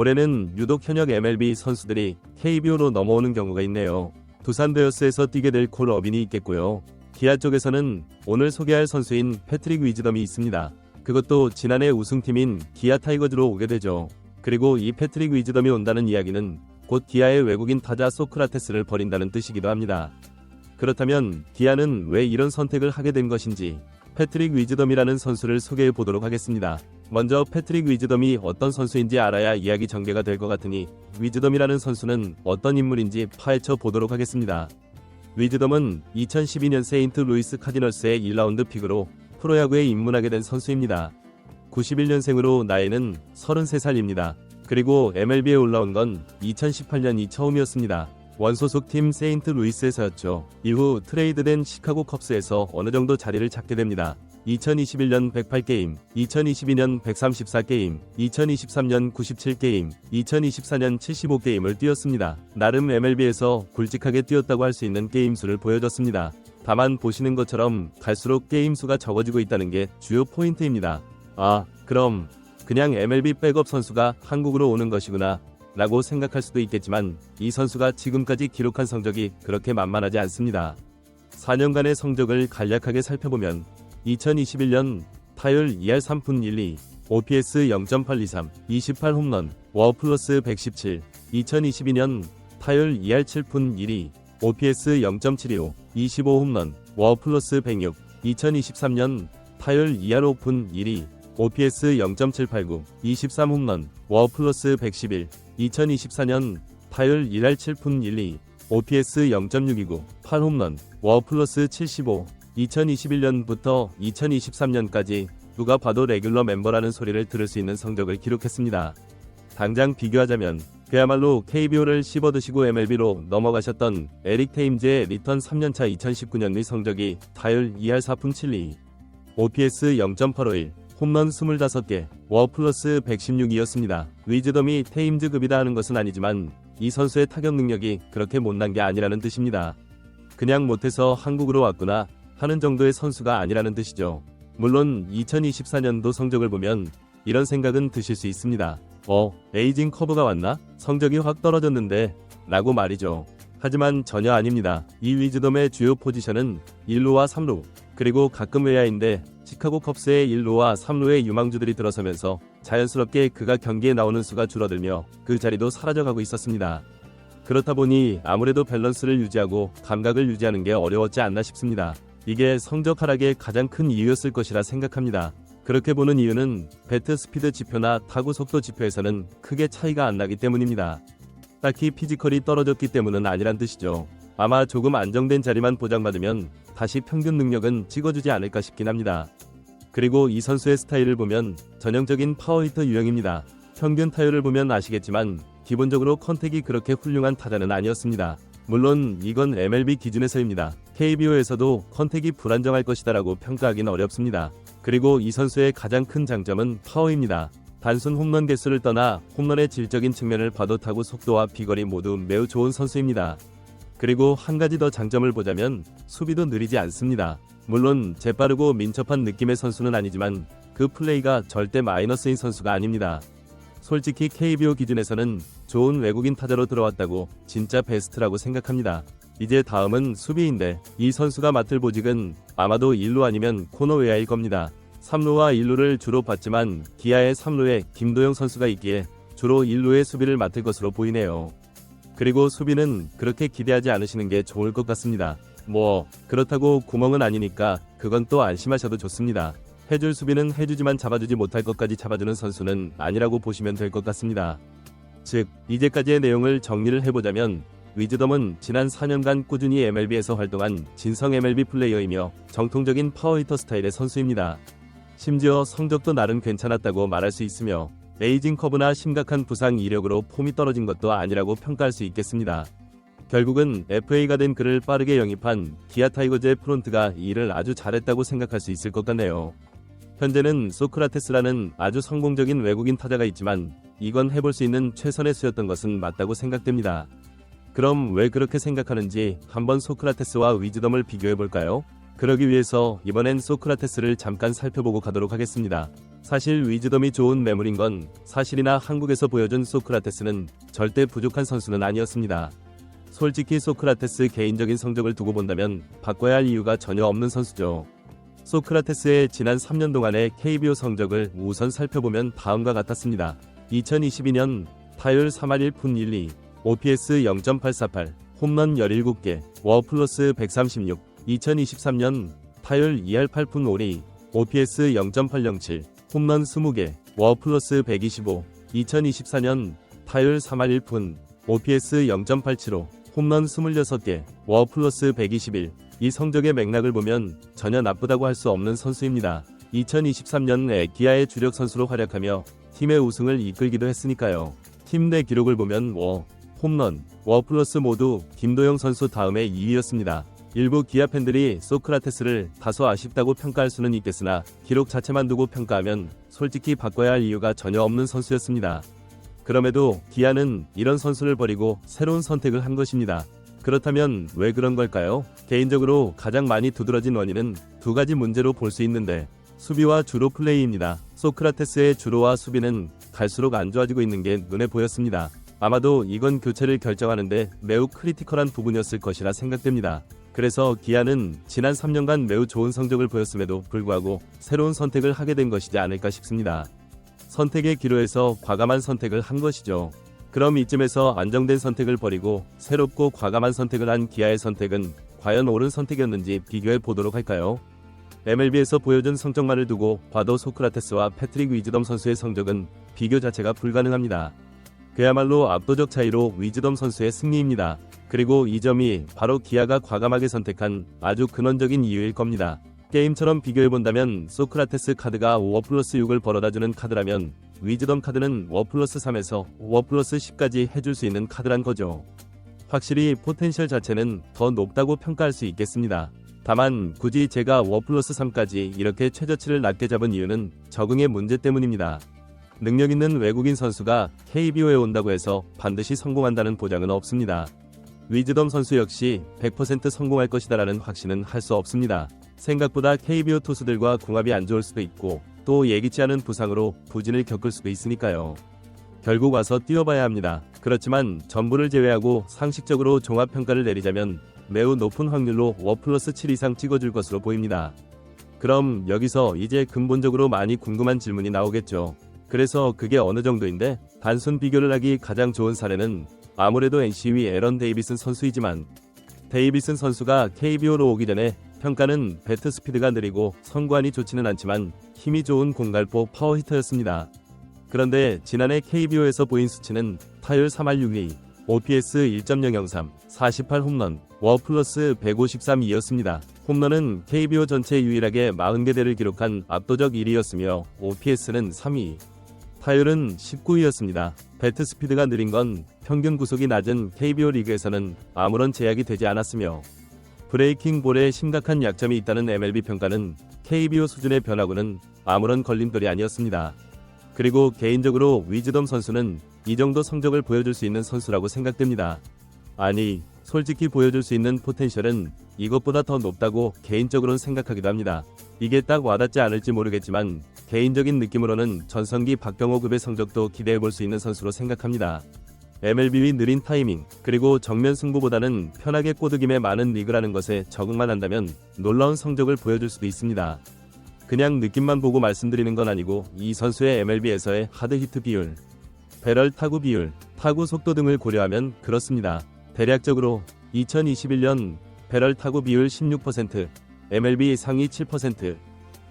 올해는 유독 현역 MLB 선수들이 KBO로 넘어오는 경우가 있네요. 두산 베어스에서 뛰게 될 콜 어빈이 있겠고요. 기아 쪽에서는 오늘 소개할 선수인 패트릭 위즈덤이 있습니다. 그것도 지난해 우승팀인 기아 타이거즈로 오게 되죠. 그리고 이 패트릭 위즈덤이 온다는 이야기는 곧 기아의 외국인 타자 소크라테스를 버린다는 뜻이기도 합니다. 그렇다면 기아는 왜 이런 선택을 하게 된 것인지 패트릭 위즈덤이라는 선수를 소개해 보도록 하겠습니다. 먼저 패트릭 위즈덤이 어떤 선수인지 알아야 이야기 전개가 될 것 같으니 위즈덤이라는 선수는 어떤 인물인지 파헤쳐 보도록 하겠습니다. 위즈덤은 2012년 세인트루이스 카디널스의 1라운드 픽으로 프로야구에 입문하게 된 선수입니다. 91년생으로 나이는 33살입니다. 그리고 MLB에 올라온 건 2018년이 처음이었습니다. 원소속 팀 세인트루이스에서였죠. 이후 트레이드된 시카고 컵스에서 어느 정도 자리를 찾게 됩니다. 2021년 108게임, 2022년 134게임, 2023년 97게임, 2024년 75게임을 뛰었습니다. 나름 MLB에서 굵직하게 뛰었다고 할 수 있는 게임 수를 보여줬습니다. 다만 보시는 것처럼 갈수록 게임 수가 적어지고 있다는 게 주요 포인트입니다. 아, 그럼 그냥 MLB 백업 선수가 한국으로 오는 것이구나 라고 생각할 수도 있겠지만 이 선수가 지금까지 기록한 성적이 그렇게 만만하지 않습니다. 4년간의 성적을 간략하게 살펴보면 2021년 타율 2할 3푼 12, OPS 0.823, 28홈런, 워 플러스 117, 2022년 타율 2할 7푼 1리, OPS 0.725, 25홈런, 워 플러스 106, 2023년 타율 2할 5푼 1리, OPS 0.789, 23홈런, 워 플러스 111, 2024년 타율 1할 7푼 12, OPS 0.629, 8홈런, 워 플러스 75, 2021년부터 2023년까지 누가 봐도 레귤러 멤버라는 소리를 들을 수 있는 성적을 기록했습니다. 당장 비교하자면 그야말로 KBO를 씹어드시고 MLB로 넘어가셨던 에릭 테임즈의 리턴 3년차 2019년의 성적이 타율 2할 4푼 72, OPS 0.851, 홈런 25개, 워 플러스 116이었습니다. 위즈덤이 테임즈급이다 하는 것은 아니지만 이 선수의 타격 능력이 그렇게 못난 게 아니라는 뜻입니다. 그냥 못해서 한국으로 왔구나 하는 정도의 선수가 아니라는 뜻이죠. 물론 2024년도 성적을 보면 이런 생각은 드실 수 있습니다. 에이징 커브가 왔나? 성적이 확 떨어졌는데 라고 말이죠. 하지만 전혀 아닙니다. 이 위즈덤의 주요 포지션은 1루와 3루, 그리고 가끔 외야인데 시카고 컵스의 1루와 3루의 유망주들이 들어서면서 자연스럽게 그가 경기에 나오는 수가 줄어들며 그 자리도 사라져가고 있었습니다. 그렇다 보니 아무래도 밸런스를 유지하고 감각을 유지하는 게 어려웠지 않나 싶습니다. 이게 성적 하락의 가장 큰 이유였을 것이라 생각합니다. 그렇게 보는 이유는 배트 스피드 지표나 타구 속도 지표에서는 크게 차이가 안 나기 때문입니다. 딱히 피지컬이 떨어졌기 때문은 아니란 뜻이죠. 아마 조금 안정된 자리만 보장받으면 다시 평균 능력은 찍어주지 않을까 싶긴 합니다. 그리고 이 선수의 스타일을 보면 전형적인 파워히터 유형입니다. 평균 타율을 보면 아시겠지만 기본적으로 컨택이 그렇게 훌륭한 타자는 아니었습니다. 물론 이건 MLB 기준에서입니다. KBO에서도 컨택이 불안정할 것이다라고 평가하기는 어렵습니다. 그리고 이 선수의 가장 큰 장점은 파워입니다. 단순 홈런 개수를 떠나 홈런의 질적인 측면을 봐도 타구 속도와 비거리 모두 매우 좋은 선수입니다. 그리고 한 가지 더 장점을 보자면 수비도 느리지 않습니다. 물론 재빠르고 민첩한 느낌의 선수는 아니지만 그 플레이가 절대 마이너스인 선수가 아닙니다. 솔직히 KBO 기준에서는 좋은 외국인 타자로 들어왔다고 진짜 베스트라고 생각합니다. 이제 다음은 수비인데 이 선수가 맡을 보직은 아마도 1루 아니면 코너 외야일 겁니다. 3루와 1루를 주로 봤지만 기아의 3루에 김도영 선수가 있기에 주로 1루의 수비를 맡을 것으로 보이네요. 그리고 수비는 그렇게 기대하지 않으시는 게 좋을 것 같습니다. 그렇다고 구멍은 아니니까 그건 또 안심하셔도 좋습니다. 해줄 수비는 해주지만 잡아주지 못할 것까지 잡아주는 선수는 아니라고 보시면 될 것 같습니다. 즉, 이제까지의 내용을 정리를 해보자면 위즈덤은 지난 4년간 꾸준히 MLB에서 활동한 진성 MLB 플레이어이며 정통적인 파워히터 스타일의 선수입니다. 심지어 성적도 나름 괜찮았다고 말할 수 있으며 에이징 커브나 심각한 부상 이력으로 폼이 떨어진 것도 아니라고 평가할 수 있겠습니다. 결국은 FA가 된 그를 빠르게 영입한 기아 타이거즈의 프론트가 이 일을 아주 잘했다고 생각할 수 있을 것 같네요. 현재는 소크라테스라는 아주 성공적인 외국인 타자가 있지만 이건 해볼 수 있는 최선의 수였던 것은 맞다고 생각됩니다. 그럼 왜 그렇게 생각하는지 한번 소크라테스와 위즈덤을 비교해볼까요? 그러기 위해서 이번엔 소크라테스를 잠깐 살펴보고 가도록 하겠습니다. 사실 위즈덤이 좋은 매물인 건 사실이나 한국에서 보여준 소크라테스는 절대 부족한 선수는 아니었습니다. 솔직히 소크라테스 개인적인 성적을 두고 본다면 바꿔야 할 이유가 전혀 없는 선수죠. 소크라테스의 지난 3년 동안의 KBO 성적을 우선 살펴보면 다음과 같았습니다. 2022년 타율 3할 1푼 12, OPS 0.848, 홈런 17개, 워플러스 136. 2023년 타율 2할 8푼 5리, OPS 0.807, 홈런 20개, 워플러스 125. 2024년 타율 3할 1푼, OPS 0.875, 홈런 26개, 워플러스 121. 이 성적의 맥락을 보면 전혀 나쁘다고 할 수 없는 선수입니다. 2023년에 기아의 주력 선수로 활약하며 팀의 우승을 이끌기도 했으니까요. 팀 내 기록을 보면 홈런, 워플러스 모두 김도영 선수 다음에 2위였습니다. 일부 기아 팬들이 소크라테스를 다소 아쉽다고 평가할 수는 있겠으나 기록 자체만 두고 평가하면 솔직히 바꿔야 할 이유가 전혀 없는 선수였습니다. 그럼에도 기아는 이런 선수를 버리고 새로운 선택을 한 것입니다. 그렇다면 왜 그런 걸까요? 개인적으로 가장 많이 두드러진 원인은 두 가지 문제로 볼 수 있는데, 수비와 주로 플레이입니다. 소크라테스의 주로와 수비는 갈수록 안 좋아지고 있는 게 눈에 보였습니다. 아마도 이건 교체를 결정하는데 매우 크리티컬한 부분이었을 것이라 생각됩니다. 그래서 기아는 지난 3년간 매우 좋은 성적을 보였음에도 불구하고 새로운 선택을 하게 된 것이지 않을까 싶습니다. 선택의 기로에서 과감한 선택을 한 것이죠. 그럼 이쯤에서 안정된 선택을 버리고 새롭고 과감한 선택을 한 기아의 선택은 과연 옳은 선택이었는지 비교해 보도록 할까요? MLB에서 보여준 성적만을 두고 봐도 소크라테스와 패트릭 위즈덤 선수의 성적은 비교 자체가 불가능합니다. 그야말로 압도적 차이로 위즈덤 선수의 승리입니다. 그리고 이 점이 바로 기아가 과감하게 선택한 아주 근원적인 이유일 겁니다. 게임처럼 비교해본다면 소크라테스 카드가 워플러스 6을 벌어다주는 카드라면 위즈덤 카드는 워플러스 3에서 워플러스 10까지 해줄 수 있는 카드란 거죠. 확실히 포텐셜 자체는 더 높다고 평가할 수 있겠습니다. 다만 굳이 제가 워플러스 3까지 이렇게 최저치를 낮게 잡은 이유는 적응의 문제 때문입니다. 능력 있는 외국인 선수가 KBO에 온다고 해서 반드시 성공한다는 보장은 없습니다. 위즈덤 선수 역시 100% 성공할 것이다라는 확신은 할 수 없습니다. 생각보다 KBO 투수들과 궁합이 안 좋을 수도 있고 또 예기치 않은 부상으로 부진을 겪을 수도 있으니까요. 결국 와서 뛰어봐야 합니다. 그렇지만 전부를 제외하고 상식적으로 종합평가를 내리자면 매우 높은 확률로 워플러스 7 이상 찍어줄 것으로 보입니다. 그럼 여기서 이제 근본적으로 많이 궁금한 질문이 나오겠죠. 그래서 그게 어느 정도인데, 단순 비교를 하기 가장 좋은 사례는 아무래도 NC의 에런 데이비슨 선수이지만, 데이비슨 선수가 KBO로 오기 전에 평가는 배트 스피드가 느리고 선구안이 좋지는 않지만 힘이 좋은 공갈포 파워히터였습니다. 그런데 지난해 KBO에서 보인 수치는 타율 3할 6리, OPS 1.003, 48 홈런, 워플러스 153이었습니다. 홈런은 KBO 전체 유일하게 40개대를 기록한 압도적 1위였으며 OPS는 3위, 타율은 19위였습니다. 배트 스피드가 느린 건 평균 구속이 낮은 KBO 리그에서는 아무런 제약이 되지 않았으며, 브레이킹 볼에 심각한 약점이 있다는 MLB 평가는 KBO 수준의 변화고는 아무런 걸림돌이 아니었습니다. 그리고 개인적으로 위즈덤 선수는 이 정도 성적을 보여줄 수 있는 선수라고 생각됩니다. 아니, 솔직히 보여줄 수 있는 포텐셜은 이것보다 더 높다고 개인적으로는 생각하기도 합니다. 이게 딱 와닿지 않을지 모르겠지만 개인적인 느낌으로는 전성기 박병호급의 성적도 기대해볼 수 있는 선수로 생각합니다. MLB의 느린 타이밍, 그리고 정면 승부보다는 편하게 꼬드김에 많은 리그라는 것에 적응만 한다면 놀라운 성적을 보여줄 수도 있습니다. 그냥 느낌만 보고 말씀드리는 건 아니고 이 선수의 MLB에서의 하드 히트 비율, 배럴 타구 비율, 타구 속도 등을 고려하면 그렇습니다. 대략적으로 2021년 배럴 타구 비율 16%, MLB 상위 7%,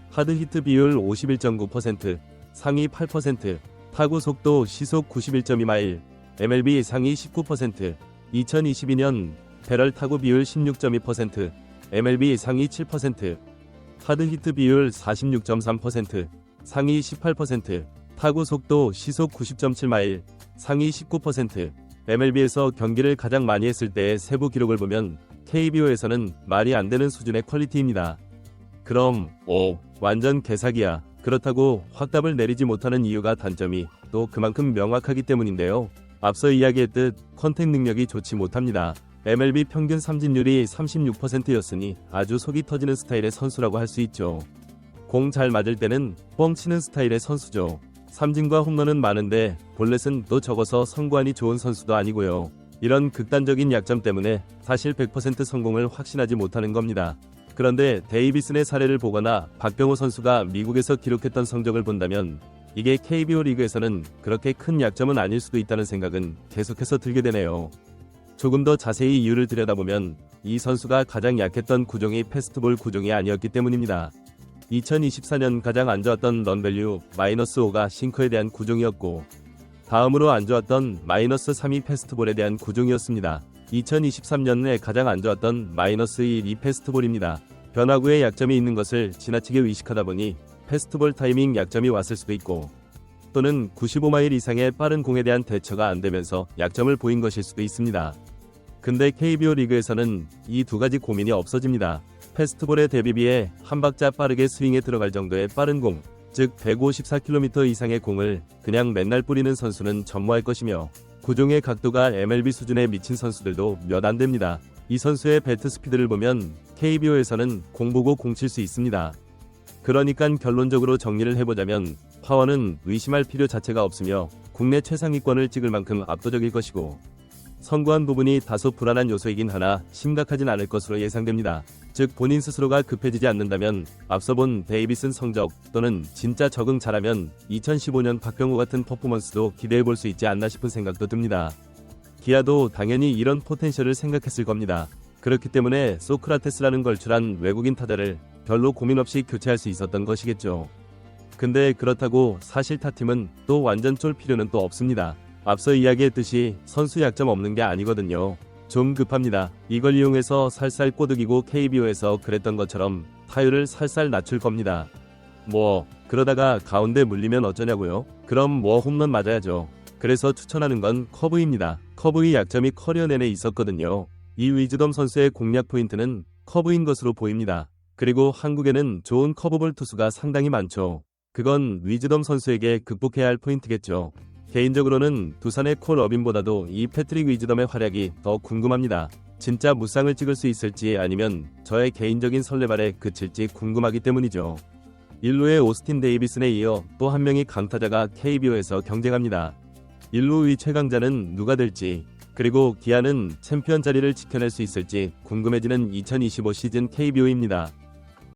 하드 히트 비율 51.9%, 상위 8%, 타구 속도 시속 91.2마일, MLB 상위 19%, 2022년 배럴 타구 비율 16.2%, MLB 상위 7%, 하드 히트 비율 46.3%, 상위 18%, 타구 속도 시속 90.7마일, 상위 19%, MLB에서 경기를 가장 많이 했을 때의 세부 기록을 보면 KBO에서는 말이 안 되는 수준의 퀄리티입니다. 그럼 완전 개사기야. 그렇다고 확답을 내리지 못하는 이유가 단점이 또 그만큼 명확하기 때문인데요. 앞서 이야기했듯 컨택 능력이 좋지 못합니다. MLB 평균 삼진율이 36%였으니 아주 속이 터지는 스타일의 선수라고 할 수 있죠. 공 잘 맞을 때는 뻥 치는 스타일의 선수죠. 삼진과 홈런은 많은데 볼넷은 또 적어서 성구안이 좋은 선수도 아니고요. 이런 극단적인 약점 때문에 사실 100% 성공을 확신하지 못하는 겁니다. 그런데 데이비슨의 사례를 보거나 박병호 선수가 미국에서 기록했던 성적을 본다면 이게 KBO 리그에서는 그렇게 큰 약점은 아닐 수도 있다는 생각은 계속해서 들게 되네요. 조금 더 자세히 이유를 들여다보면 이 선수가 가장 약했던 구종이 패스트볼 구종이 아니었기 때문입니다. 2024년 가장 안 좋았던 런밸류 -5가 싱커에 대한 구종이었고 다음으로 안 좋았던 -3이 패스트볼에 대한 구종이었습니다. 2023년에 가장 안 좋았던 -1이 패스트볼입니다. 변화구에 약점이 있는 것을 지나치게 의식하다 보니 패스트볼 타이밍 약점이 왔을 수도 있고 또는 95마일 이상의 빠른 공에 대한 대처가 안 되면서 약점을 보인 것일 수도 있습니다. 근데 KBO 리그에서는 이 두 가지 고민이 없어집니다. 패스트볼의 대비비에 한 박자 빠르게 스윙에 들어갈 정도의 빠른 공, 즉 154km 이상의 공을 그냥 맨날 뿌리는 선수는 전무할 것이며 구종의 각도가 MLB 수준에 미친 선수들도 몇 안 됩니다. 이 선수의 배트 스피드를 보면 KBO에서는 공 보고 공 칠 수 있습니다. 그러니까 결론적으로 정리를 해보자면 파워는 의심할 필요 자체가 없으며 국내 최상위권을 찍을 만큼 압도적일 것이고 성구안 부분이 다소 불안한 요소이긴 하나 심각하진 않을 것으로 예상됩니다. 즉 본인 스스로가 급해지지 않는다면 앞서 본 데이비슨 성적 또는 진짜 적응 잘하면 2015년 박병호 같은 퍼포먼스도 기대해볼 수 있지 않나 싶은 생각도 듭니다. 기아도 당연히 이런 포텐셜을 생각했을 겁니다. 그렇기 때문에 소크라테스라는 걸출한 외국인 타자를 별로 고민 없이 교체할 수 있었던 것이겠죠. 근데 그렇다고 사실 타팀은 또 완전 쫄 필요는 또 없습니다. 앞서 이야기했듯이 선수 약점 없는 게 아니거든요. 좀 급합니다. 이걸 이용해서 살살 꼬드기고 KBO에서 그랬던 것처럼 타율을 살살 낮출 겁니다. 그러다가 가운데 물리면 어쩌냐고요? 그럼 홈런 맞아야죠. 그래서 추천하는 건 커브입니다. 커브의 약점이 커리어 내내 있었거든요. 이 위즈덤 선수의 공략 포인트는 커브인 것으로 보입니다. 그리고 한국에는 좋은 커브볼 투수가 상당히 많죠. 그건 위즈덤 선수에게 극복해야 할 포인트겠죠. 개인적으로는 두산의 콜 어빈보다도 이 패트릭 위즈덤의 활약이 더 궁금합니다. 진짜 무쌍을 찍을 수 있을지 아니면 저의 개인적인 설레발에 그칠지 궁금하기 때문이죠. 1루의 오스틴 데이비슨에 이어 또 한 명의 강타자가 KBO에서 경쟁합니다. 1루의 최강자는 누가 될지 그리고 기아는 챔피언 자리를 지켜낼 수 있을지 궁금해지는 2025 시즌 KBO입니다.